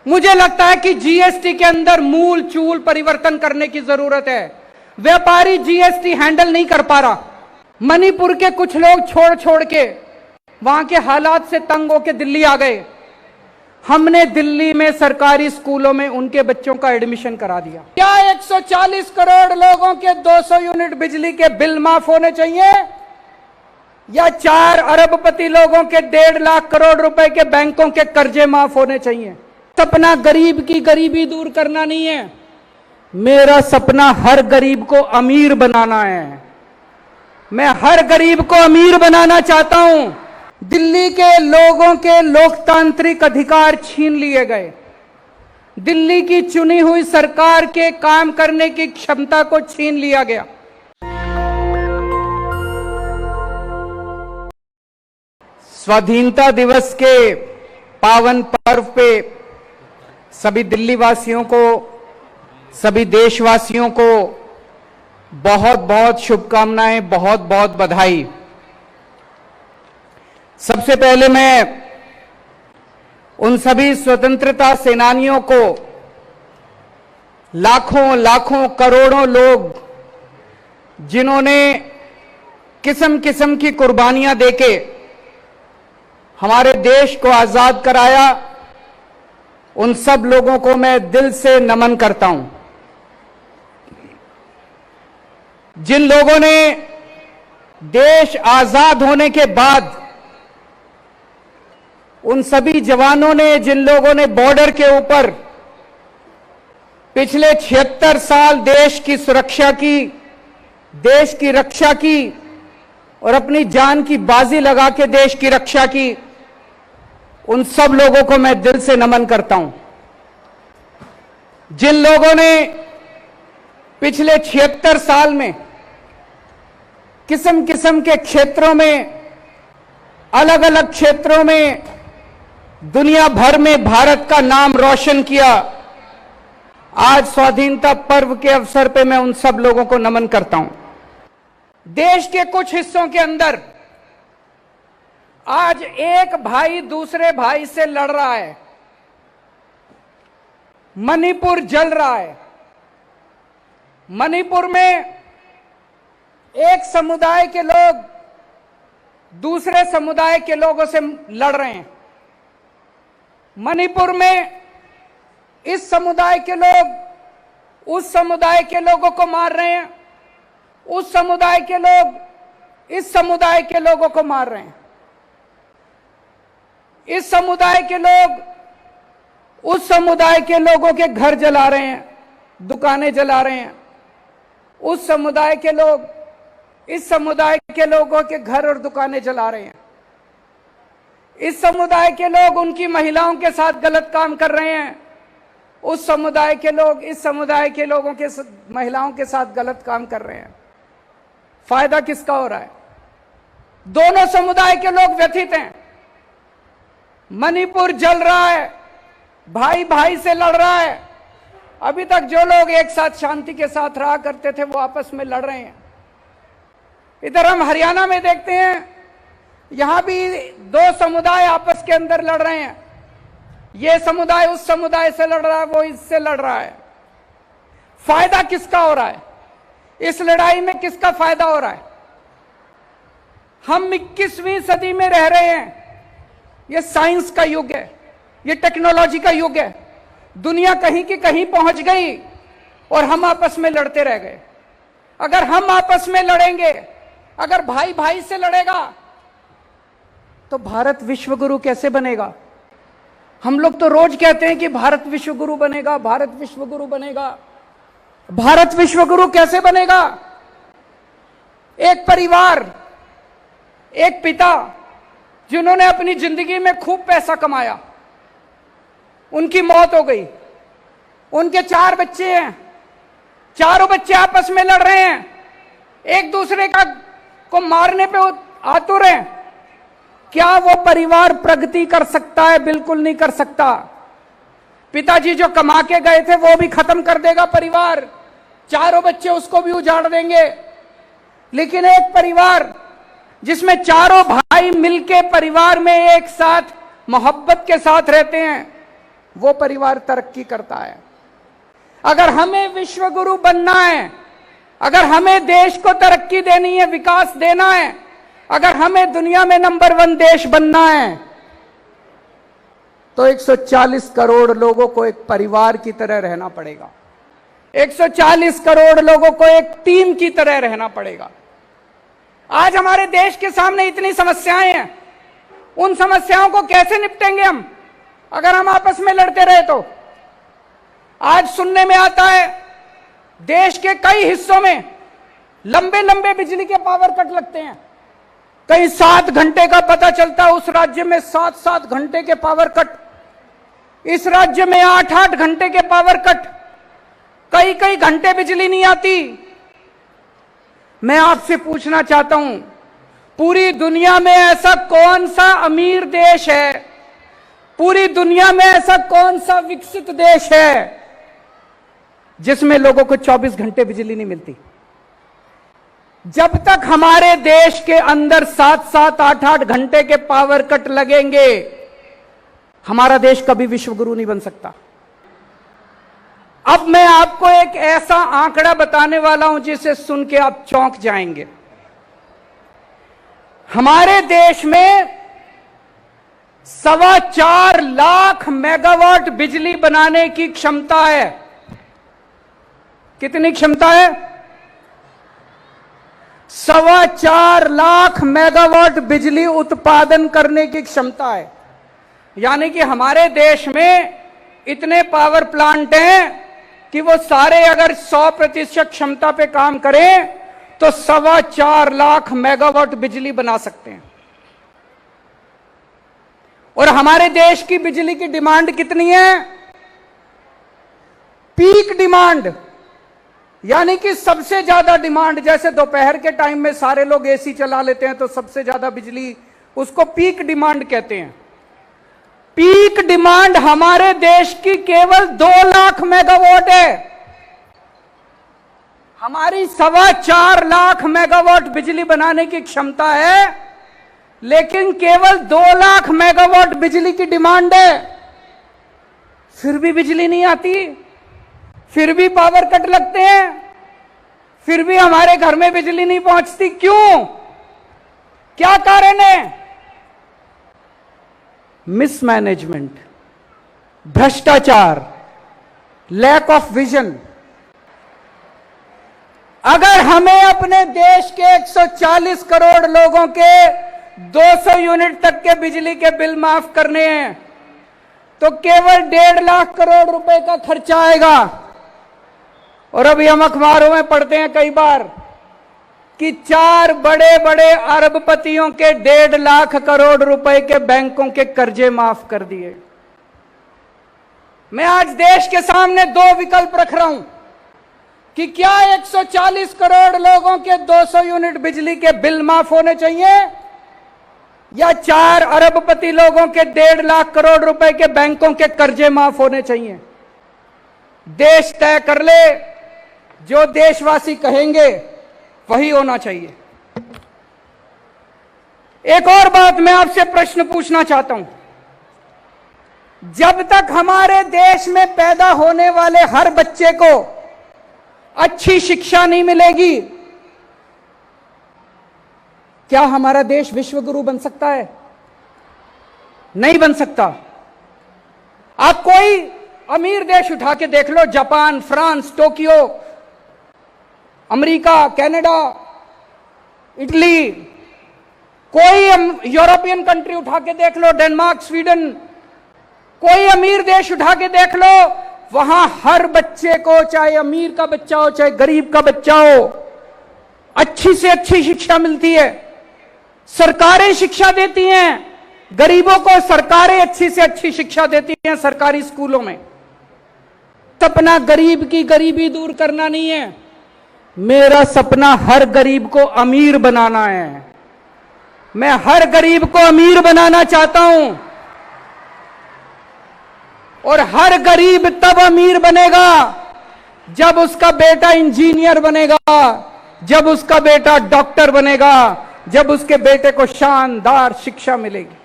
मुझे लगता है कि जीएसटी के अंदर मूल चूल परिवर्तन करने की जरूरत है। व्यापारी जीएसटी हैंडल नहीं कर पा रहा। मणिपुर के कुछ लोग छोड़ छोड़ के वहां के हालात से तंग होकर दिल्ली आ गए। हमने दिल्ली में सरकारी स्कूलों में उनके बच्चों का एडमिशन करा दिया। क्या 140 करोड़ लोगों के 200 यूनिट बिजली के बिल माफ होने चाहिए, या 4 अरबपति लोगों के 1.5 लाख करोड़ रुपए के बैंकों के कर्जे माफ होने चाहिए? सपना गरीब की गरीबी दूर करना नहीं है, मेरा सपना हर गरीब को अमीर बनाना है। मैं हर गरीब को अमीर बनाना चाहता हूं। दिल्ली के लोगों के लोकतांत्रिक अधिकार छीन लिए गए। दिल्ली की चुनी हुई सरकार के काम करने की क्षमता को छीन लिया गया। स्वाधीनता दिवस के पावन पर्व पे सभी दिल्ली वासियों को, सभी देशवासियों को बहुत बहुत शुभकामनाएं, बहुत बहुत बधाई। सबसे पहले मैं उन सभी स्वतंत्रता सेनानियों को, लाखों लाखों करोड़ों लोग जिन्होंने किस्म किस्म की कुर्बानियां देके हमारे देश को आजाद कराया, उन सब लोगों को मैं दिल से नमन करता हूं। जिन लोगों ने देश आजाद होने के बाद, उन सभी जवानों ने, जिन लोगों ने बॉर्डर के ऊपर पिछले 76 साल देश की सुरक्षा की, देश की रक्षा की और अपनी जान की बाजी लगा के देश की रक्षा की, उन सब लोगों को मैं दिल से नमन करता हूं। जिन लोगों ने पिछले 76 साल में किस्म किस्म के क्षेत्रों में, अलग अलग क्षेत्रों में दुनिया भर में भारत का नाम रोशन किया, आज स्वाधीनता पर्व के अवसर पे मैं उन सब लोगों को नमन करता हूं। देश के कुछ हिस्सों के अंदर आज एक भाई दूसरे भाई से लड़ रहा है। मणिपुर जल रहा है। मणिपुर में एक समुदाय के लोग दूसरे समुदाय के लोगों से लड़ रहे हैं। मणिपुर में इस समुदाय के लोग उस समुदाय के लोगों को मार रहे हैं, उस समुदाय के लोग इस समुदाय के लोगों को मार रहे हैं। इस समुदाय के लोग उस समुदाय के लोगों के घर जला रहे हैं, दुकानें जला रहे हैं। उस समुदाय के लोग इस समुदाय के लोगों के घर और दुकानें जला रहे हैं। इस समुदाय के लोग उनकी महिलाओं के साथ गलत काम कर रहे हैं। उस समुदाय के लोग इस समुदाय के लोगों के महिलाओं के साथ गलत काम कर रहे हैं। फायदा किसका हो रहा है? दोनों समुदाय के लोग व्यथित हैं। मणिपुर जल रहा है, भाई भाई से लड़ रहा है। अभी तक जो लोग एक साथ शांति के साथ रहा करते थे वो आपस में लड़ रहे हैं। इधर हम हरियाणा में देखते हैं, यहां भी दो समुदाय आपस के अंदर लड़ रहे हैं। ये समुदाय उस समुदाय से लड़ रहा है, वो इससे लड़ रहा है। फायदा किसका हो रहा है? इस लड़ाई में किसका फायदा हो रहा है? हम 21वीं सदी में रह रहे हैं। ये साइंस का युग है, ये टेक्नोलॉजी का युग है। दुनिया कहीं की कहीं पहुंच गई और हम आपस में लड़ते रह गए। अगर हम आपस में लड़ेंगे, अगर भाई भाई से लड़ेगा, तो भारत विश्व गुरु कैसे बनेगा? हम लोग तो रोज कहते हैं कि भारत विश्व गुरु बनेगा, भारत विश्व गुरु बनेगा। भारत विश्व गुरु कैसे बनेगा? एक परिवार, एक पिता जिन्होंने अपनी जिंदगी में खूब पैसा कमाया, उनकी मौत हो गई। उनके 4 बच्चे हैं, चारों बच्चे आपस में लड़ रहे हैं, एक दूसरे को मारने पे आतुर हैं। क्या वो परिवार प्रगति कर सकता है? बिल्कुल नहीं कर सकता। पिताजी जो कमा के गए थे वो भी खत्म कर देगा परिवार, चारों बच्चे उसको भी उजाड़ देंगे। लेकिन एक परिवार जिसमें चारों भाई मिलके परिवार में एक साथ मोहब्बत के साथ रहते हैं, वो परिवार तरक्की करता है। अगर हमें विश्व गुरु बनना है, अगर हमें देश को तरक्की देनी है, विकास देना है, अगर हमें दुनिया में नंबर 1 देश बनना है, तो 140 करोड़ लोगों को एक परिवार की तरह रहना पड़ेगा। 140 करोड़ लोगों को एक टीम की तरह रहना पड़ेगा। आज हमारे देश के सामने इतनी समस्याएं हैं, उन समस्याओं को कैसे निपटेंगे हम अगर हम आपस में लड़ते रहे तो? आज सुनने में आता है देश के कई हिस्सों में लंबे लंबे बिजली के पावर कट लगते हैं। कहीं 7 घंटे का पता चलता है, उस राज्य में 7-7 घंटे के पावर कट, इस राज्य में 8-8 घंटे के पावर कट, कई कई घंटे बिजली नहीं आती। मैं आपसे पूछना चाहता हूं, पूरी दुनिया में ऐसा कौन सा अमीर देश है, पूरी दुनिया में ऐसा कौन सा विकसित देश है जिसमें लोगों को 24 घंटे बिजली नहीं मिलती? जब तक हमारे देश के अंदर 7-7, 8-8 घंटे के पावर कट लगेंगे, हमारा देश कभी विश्व गुरु नहीं बन सकता। अब मैं आपको एक ऐसा आंकड़ा बताने वाला हूं जिसे सुन के आप चौंक जाएंगे। हमारे देश में 4.25 लाख मेगावाट बिजली बनाने की क्षमता है। कितनी क्षमता है? 4.25 लाख मेगावाट बिजली उत्पादन करने की क्षमता है। यानी कि हमारे देश में इतने पावर प्लांट हैं कि वो सारे अगर 100% क्षमता पे काम करें तो 4.25 लाख मेगावाट बिजली बना सकते हैं। और हमारे देश की बिजली की डिमांड कितनी है? पीक डिमांड, यानी कि सबसे ज्यादा डिमांड। जैसे दोपहर के टाइम में सारे लोग एसी चला लेते हैं तो सबसे ज्यादा बिजली, उसको पीक डिमांड कहते हैं। पीक डिमांड हमारे देश की केवल 2 लाख मेगावाट है। हमारी 4.25 लाख मेगावाट बिजली बनाने की क्षमता है, लेकिन केवल 2 लाख मेगावाट बिजली की डिमांड है। फिर भी बिजली नहीं आती, फिर भी पावर कट लगते हैं, फिर भी हमारे घर में बिजली नहीं पहुंचती। क्यों? क्या कारण है? मिसमैनेजमेंट, भ्रष्टाचार, लैक ऑफ विजन। अगर हमें अपने देश के 140 करोड़ लोगों के 200 यूनिट तक के बिजली के बिल माफ करने हैं तो केवल 1.5 लाख करोड़ रुपए का खर्चा आएगा। और अभी हम अखबारों में पढ़ते हैं कई बार कि 4 बड़े बड़े अरबपतियों के 1.5 लाख करोड़ रुपए के बैंकों के कर्जे माफ कर दिए। मैं आज देश के सामने 2 विकल्प रख रहा हूं कि क्या 140 करोड़ लोगों के 200 यूनिट बिजली के बिल माफ होने चाहिए या 4 अरबपति लोगों के 1.5 लाख करोड़ रुपए के बैंकों के कर्जे माफ होने चाहिए? देश तय कर ले, जो देशवासी कहेंगे वही होना चाहिए। एक और बात मैं आपसे प्रश्न पूछना चाहता हूं, जब तक हमारे देश में पैदा होने वाले हर बच्चे को अच्छी शिक्षा नहीं मिलेगी, क्या हमारा देश विश्व गुरु बन सकता है? नहीं बन सकता। आप कोई अमीर देश उठा के देख लो, Japan, France, Tokyo, America, Canada, Italy, कोई यूरोपियन कंट्री उठा के देख लो, डेनमार्क, स्वीडन, कोई अमीर देश उठा के देख लो, वहां हर बच्चे को, चाहे अमीर का बच्चा हो चाहे गरीब का बच्चा हो, अच्छी से अच्छी शिक्षा मिलती है। सरकारें शिक्षा देती हैं, गरीबों को सरकारें अच्छी से अच्छी शिक्षा देती हैं सरकारी स्कूलों में। सपना गरीब की गरीबी दूर करना नहीं है, मेरा सपना हर गरीब को अमीर बनाना है। मैं हर गरीब को अमीर बनाना चाहता हूं और हर गरीब तब अमीर बनेगा जब उसका बेटा इंजीनियर बनेगा, जब उसका बेटा डॉक्टर बनेगा, जब उसके बेटे को शानदार शिक्षा मिलेगी।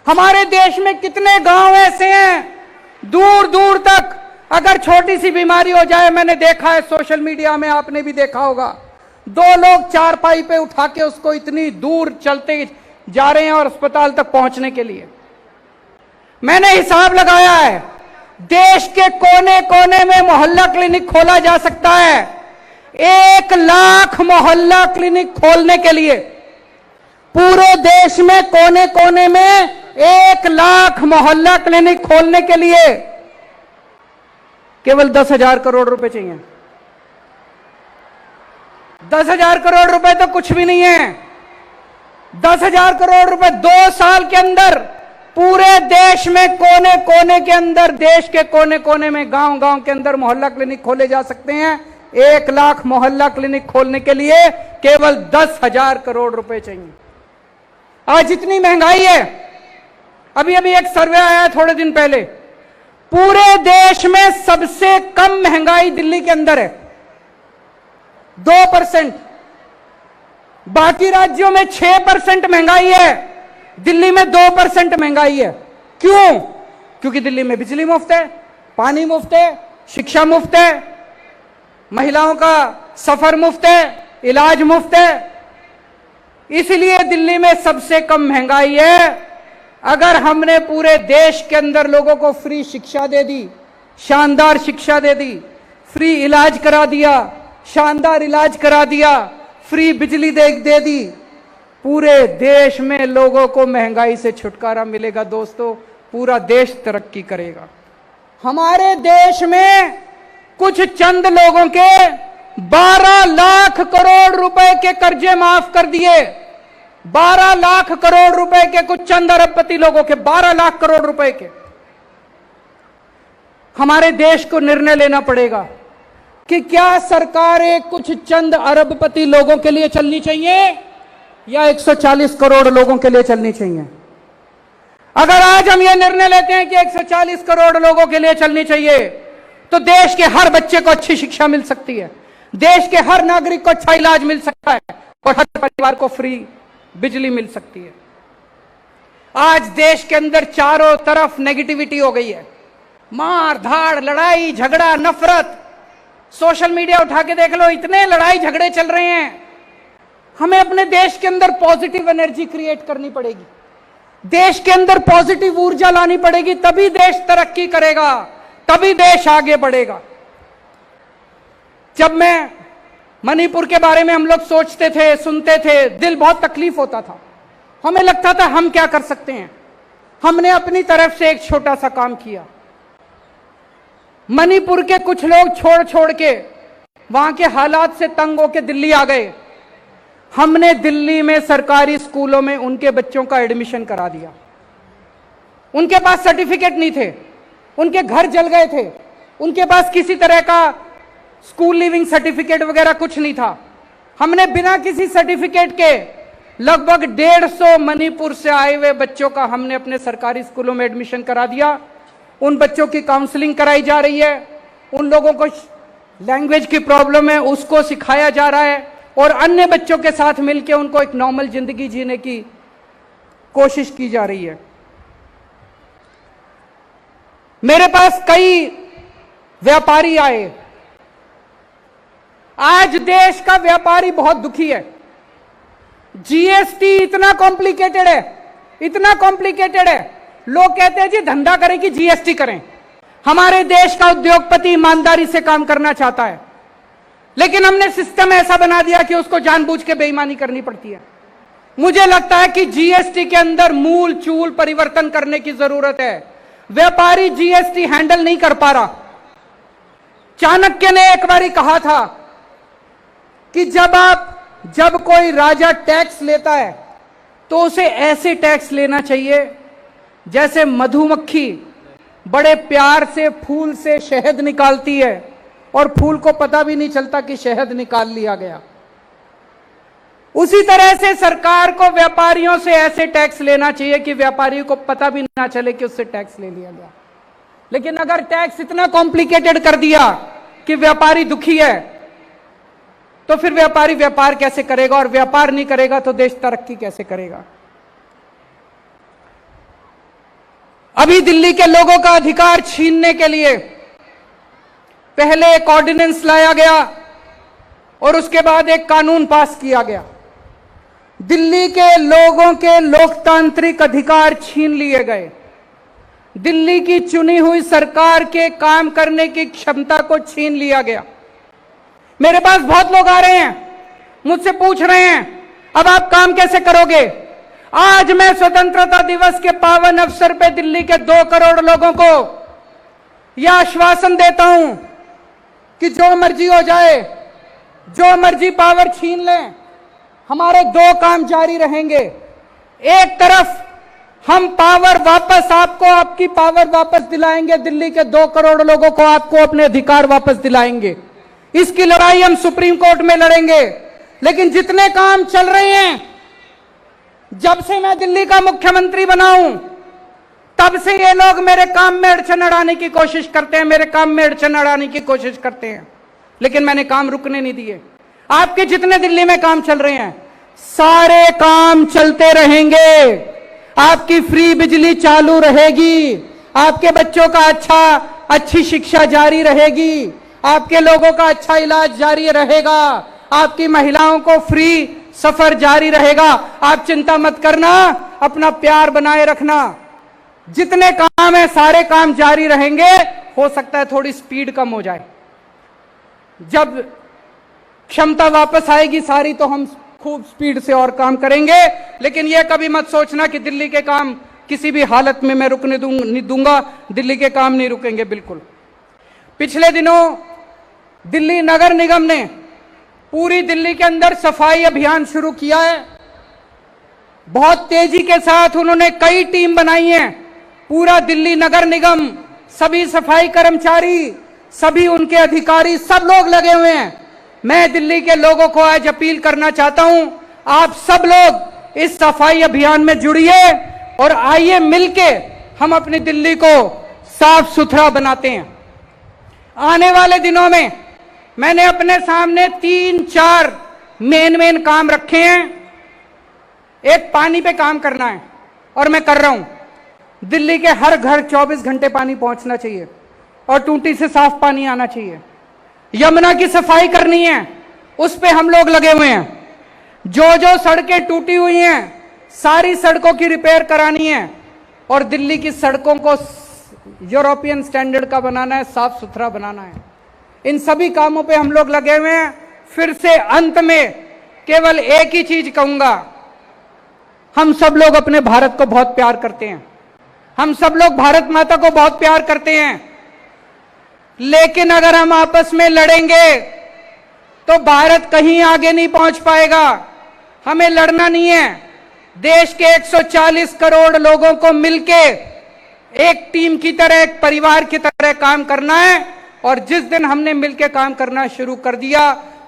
हमारे देश में कितने गांव ऐसे हैं दूर दूर तक, अगर छोटी सी बीमारी हो जाए, मैंने देखा है सोशल मीडिया में, आपने भी देखा होगा, दो लोग चारपाई पे उठा के उसको इतनी दूर चलते जा रहे हैं और अस्पताल तक पहुंचने के लिए। मैंने हिसाब लगाया है, देश के कोने कोने में मोहल्ला क्लिनिक खोला जा सकता है। 1 लाख मोहल्ला क्लिनिक खोलने के लिए पूरे देश में कोने कोने में 1 लाख मोहल्ला क्लिनिक खोलने के लिए केवल 10,000 करोड़ रुपए चाहिए। 10,000 करोड़ रुपए तो कुछ भी नहीं है। 10,000 करोड़ रुपए 2 साल के अंदर पूरे देश में कोने कोने के अंदर, देश के कोने कोने में, गांव गांव के अंदर मोहल्ला क्लिनिक खोले जा सकते हैं। 1 लाख मोहल्ला क्लिनिक खोलने के लिए केवल 10,000 करोड़ रुपए चाहिए। आज इतनी महंगाई है, अभी अभी एक सर्वे आया थोड़े दिन पहले, पूरे देश में सबसे कम महंगाई दिल्ली के अंदर है, 2%। बाकी राज्यों में 6% महंगाई है, दिल्ली में 2% महंगाई है। क्यों? क्योंकि दिल्ली में बिजली मुफ्त है, पानी मुफ्त है, शिक्षा मुफ्त है, महिलाओं का सफर मुफ्त है, इलाज मुफ्त है। इसलिए दिल्ली में सबसे कम महंगाई है। अगर हमने पूरे देश के अंदर लोगों को फ्री शिक्षा दे दी, शानदार शिक्षा दे दी, फ्री इलाज करा दिया, शानदार इलाज करा दिया, फ्री बिजली दे दी, पूरे देश में लोगों को महंगाई से छुटकारा मिलेगा। दोस्तों, पूरा देश तरक्की करेगा। हमारे देश में कुछ चंद लोगों के 12 लाख करोड़ रुपए के कर्जे माफ कर दिए। 12 लाख करोड़ रुपए के कुछ चंद अरबपति लोगों के 12 लाख करोड़ रुपए के। हमारे देश को निर्णय लेना पड़ेगा कि क्या सरकारें कुछ चंद अरबपति लोगों के लिए चलनी चाहिए या 140 करोड़ लोगों के लिए चलनी चाहिए। अगर आज हम यह निर्णय लेते हैं कि 140 करोड़ लोगों के लिए चलनी चाहिए, तो देश के हर बच्चे को अच्छी शिक्षा मिल सकती है, देश के हर नागरिक को अच्छा इलाज मिल सकता है और हर परिवार को फ्री बिजली मिल सकती है। आज देश के अंदर चारों तरफ नेगेटिविटी हो गई है, मार धाड़, लड़ाई झगड़ा, नफरत। सोशल मीडिया उठा के देख लो, इतने लड़ाई झगड़े चल रहे हैं। हमें अपने देश के अंदर पॉजिटिव एनर्जी क्रिएट करनी पड़ेगी, देश के अंदर पॉजिटिव ऊर्जा लानी पड़ेगी, तभी देश तरक्की करेगा, तभी देश आगे बढ़ेगा। जब मैं मणिपुर के बारे में हम लोग सोचते थे, सुनते थे, दिल बहुत तकलीफ होता था। हमें लगता था हम क्या कर सकते हैं। हमने अपनी तरफ से एक छोटा सा काम किया। मणिपुर के कुछ लोग छोड़ छोड़ के वहां के हालात से तंग होकर दिल्ली आ गए। हमने दिल्ली में सरकारी स्कूलों में उनके बच्चों का एडमिशन करा दिया। उनके पास सर्टिफिकेट नहीं थे, उनके घर जल गए थे, उनके पास किसी तरह का स्कूल लिविंग सर्टिफिकेट वगैरह कुछ नहीं था। हमने बिना किसी सर्टिफिकेट के लगभग 150 मणिपुर से आए हुए बच्चों का हमने अपने सरकारी स्कूलों में एडमिशन करा दिया। उन बच्चों की काउंसलिंग कराई जा रही है, उन लोगों को लैंग्वेज की प्रॉब्लम है उसको सिखाया जा रहा है, और अन्य बच्चों के साथ मिलकर उनको एक नॉर्मल जिंदगी जीने की कोशिश की जा रही है। मेरे पास कई व्यापारी आए। आज देश का व्यापारी बहुत दुखी है। जीएसटी इतना कॉम्प्लिकेटेड है, इतना कॉम्प्लिकेटेड है। लोग कहते हैं जी धंधा करें कि जीएसटी करें। हमारे देश का उद्योगपति ईमानदारी से काम करना चाहता है, लेकिन हमने सिस्टम ऐसा बना दिया कि उसको जानबूझ के बेईमानी करनी पड़ती है। मुझे लगता है कि जीएसटी के अंदर मूल चूल परिवर्तन करने की जरूरत है। व्यापारी जीएसटी हैंडल नहीं कर पा रहा। चाणक्य ने एक बार कहा था कि जब कोई राजा टैक्स लेता है तो उसे ऐसे टैक्स लेना चाहिए जैसे मधुमक्खी बड़े प्यार से फूल से शहद निकालती है और फूल को पता भी नहीं चलता कि शहद निकाल लिया गया। उसी तरह से सरकार को व्यापारियों से ऐसे टैक्स लेना चाहिए कि व्यापारी को पता भी ना चले कि उससे टैक्स ले लिया गया। लेकिन अगर टैक्स इतना कॉम्प्लिकेटेड कर दिया कि व्यापारी दुखी है, तो फिर व्यापारी व्यापार कैसे करेगा, और व्यापार नहीं करेगा तो देश तरक्की कैसे करेगा। अभी दिल्ली के लोगों का अधिकार छीनने के लिए पहले एक ऑर्डिनेंस लाया गया और उसके बाद एक कानून पास किया गया। दिल्ली के लोगों के लोकतांत्रिक अधिकार छीन लिए गए। दिल्ली की चुनी हुई सरकार के काम करने की क्षमता को छीन लिया गया। मेरे पास बहुत लोग आ रहे हैं, मुझसे पूछ रहे हैं अब आप काम कैसे करोगे। आज मैं स्वतंत्रता दिवस के पावन अवसर पे दिल्ली के 2 करोड़ लोगों को यह आश्वासन देता हूं कि जो मर्जी हो जाए, जो मर्जी पावर छीन लें, हमारे 2 काम जारी रहेंगे। एक तरफ हम पावर वापस आपको, आपकी पावर वापस दिलाएंगे, दिल्ली के 2 करोड़ लोगों को आपको अपने अधिकार वापस दिलाएंगे। इसकी लड़ाई हम सुप्रीम कोर्ट में लड़ेंगे। लेकिन जितने काम चल रहे हैं, जब से मैं दिल्ली का मुख्यमंत्री बना हूं, तब से ये लोग मेरे काम में अड़चन अड़ाने की कोशिश करते हैं, मेरे काम में अड़चन अड़ाने की कोशिश करते हैं, लेकिन मैंने काम रुकने नहीं दिए। आपके जितने दिल्ली में काम चल रहे हैं, सारे काम चलते रहेंगे। आपकी फ्री बिजली चालू रहेगी, आपके बच्चों का अच्छी शिक्षा जारी रहेगी, आपके लोगों का अच्छा इलाज जारी रहेगा, आपकी महिलाओं को फ्री सफर जारी रहेगा। आप चिंता मत करना, अपना प्यार बनाए रखना। जितने काम है सारे काम जारी रहेंगे। हो सकता है थोड़ी स्पीड कम हो जाए, जब क्षमता वापस आएगी सारी तो हम खूब स्पीड से और काम करेंगे। लेकिन यह कभी मत सोचना कि दिल्ली के काम किसी भी हालत में मैं रुकने नहीं दूंगा। दिल्ली के काम नहीं रुकेंगे, बिल्कुल। पिछले दिनों दिल्ली नगर निगम ने पूरी दिल्ली के अंदर सफाई अभियान शुरू किया है। बहुत तेजी के साथ उन्होंने कई टीम बनाई है। पूरा दिल्ली नगर निगम, सभी सफाई कर्मचारी, सभी उनके अधिकारी, सब लोग लगे हुए हैं। मैं दिल्ली के लोगों को आज अपील करना चाहता हूं, आप सब लोग इस सफाई अभियान में जुड़िए और आइए मिलके हम अपनी दिल्ली को साफ सुथरा बनाते हैं। आने वाले दिनों में मैंने अपने सामने 3-4 मेन काम रखे हैं। एक, पानी पे काम करना है और मैं कर रहा हूं। दिल्ली के हर घर 24 घंटे पानी पहुंचना चाहिए और टूटी से साफ पानी आना चाहिए। यमुना की सफाई करनी है, उस पे हम लोग लगे हुए हैं। जो सड़कें टूटी हुई हैं सारी सड़कों की रिपेयर करानी है और दिल्ली की सड़कों को यूरोपियन स्टैंडर्ड का बनाना है, साफ सुथरा बनाना है। इन सभी कामों पे हम लोग लगे हुए हैं। फिर से अंत में केवल एक ही चीज कहूंगा, हम सब लोग अपने भारत को बहुत प्यार करते हैं, हम सब लोग भारत माता को बहुत प्यार करते हैं। लेकिन अगर हम आपस में लड़ेंगे तो भारत कहीं आगे नहीं पहुंच पाएगा। हमें लड़ना नहीं है, देश के 140 करोड़ लोगों को मिलके एक टीम की तरह, एक परिवार की तरह काम करना है। और जिस दिन हमने मिलकर काम करना शुरू कर दिया,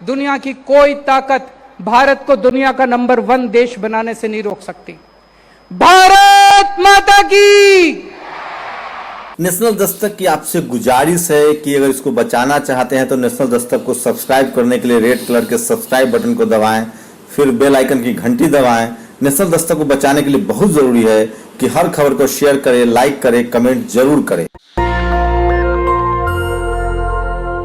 दुनिया की कोई ताकत भारत को दुनिया का नंबर 1 देश बनाने से नहीं रोक सकती। भारत माता की। नेशनल दस्तक की आपसे गुजारिश है कि अगर इसको बचाना चाहते हैं तो नेशनल दस्तक को सब्सक्राइब करने के लिए रेड कलर के सब्सक्राइब बटन को दबाएं, फिर बेल आइकन की घंटी दबाएं। नेशनल दस्तक को बचाने के लिए बहुत जरूरी है कि हर खबर को शेयर करें, लाइक करें, कमेंट जरूर करें।